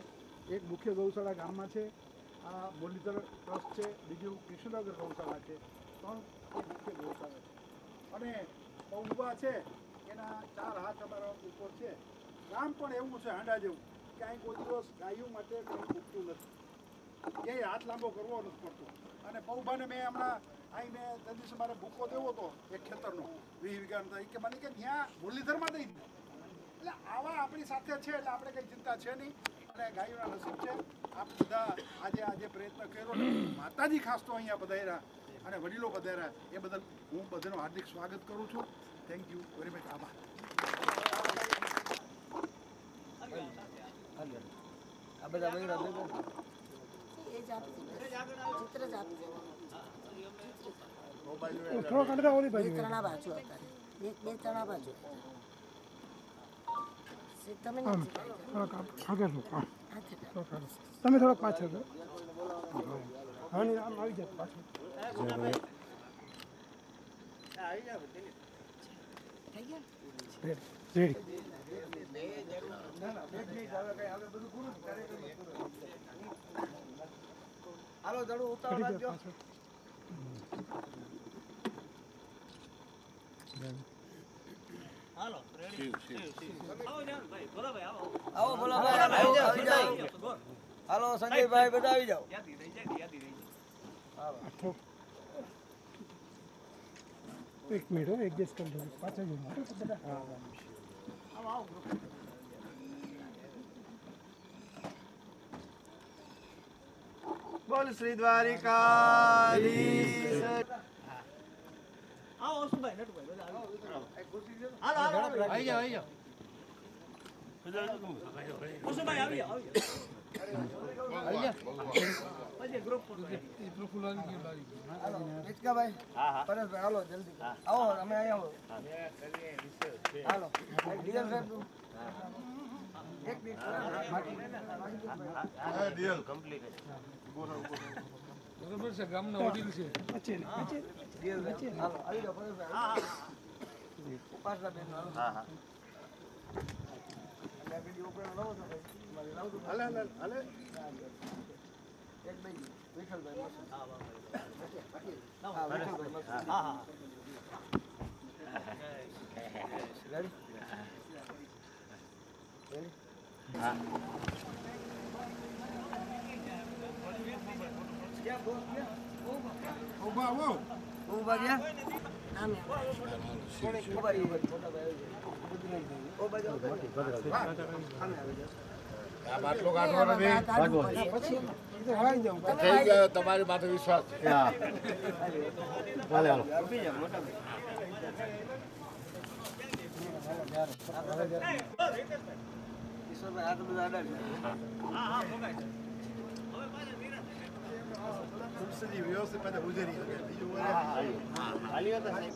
એક મુખ્ય ગૌશાળા ગામમાં છે, આ મુરલીધર ટ્રસ્ટ છે, બીજું કૃષ્ણનગર ગૌશાળા છે, 3 મુખ્ય ગૌશાળા છે. અને પૌવા છે એના 4 હાથ અમારા ઉપર છે. ગામ પણ એવું છે હાંડા જેવું કે અહીં કોઈ દિવસ ગાયો માટે કંઈ મૂકતું નથી, ક્યાંય હાથ લાંબો કરવો નથી પડતો. અને પૌભાને મેં હમણાં અહીં મેં તે દિવસે મારે ભૂકો દેવો હતો એક ખેતરનો 20 વીઘાનો, તો કે મને કે ત્યાં મુરલીધરમાં દઈ દીધું. એટલે આવા આપણી સાથે છે એટલે આપણે કંઈ ચિંતા છે નહીં. અને ગાયોના નસીબ છે. આપ બધા આજે પ્રયત્ન કર્યો ને માતાજી ખાસ તો અહીંયા પધાર્યા અને વડીલો પધાર્યા એ બદલ હું બધાનું હાર્દિક સ્વાગત કરું છું. Thank you very much. આભાર. આ બધા બૈરા ભેગા થોડો કાઢતા ઓલી બાજુ. તમે થોડોક પાછળ હા નહીં આમ આવી જાય પાછળ. રેડી. હાલો દડું ઉતાવળ રાખજો. હાલો આવો ભોલાભાઈ, આવી જાઓ. હાલો સંજયભાઈ, બધા આવી જાઓ. એક મિનિટ એડજસ્ટ કરી દઉં પાછળ જઈને. બોલ શ્રી દ્વારિકાધીશ. આવો સુભાઈ નટભાઈ બધા હાલો આવી જાઓ. સુભાઈ આવી જાઓ. હાલો હિચકાભાઈ પરેશભાઈ હાલો જલ્દી આવો અમે અહીંયા આવો હાલો ડીએલ સાહેબ એક મિનિટ બરોબર છે ગામના વડીલ છે ડીએલ સાહેબ હાલો આવી જાઓ પરેશભાઈ ઉપાસના બેન હાલો હા આ વિડિયો ઉપર લાવો તો ભાઈ લાવો તો હાલે એક ભાઈ વિઠ્ઠલભાઈ મસ્ત હા વિઠ્ઠલભાઈ મસ્ત હા રેડી હા ક્યાં બોલ ક્યાં ઉભા આવો ઉભા ગયા આમે ઉભા મોટા ભાઈ ઓ બાજુ આમે આવી જાવ આ બાટલો કાઢવો નથી પછી તો હાઈ જાવ થઈ ગયો તમારી માથે વિશ્વાસ છે હાલે હાલો ઉભી જા મોટા ભાઈ ઈશ્વરભાઈ આ તો બધા આડા વ્યવસ્થિત પાછા ઉજરી બીજું હાલી હતા સાહેબ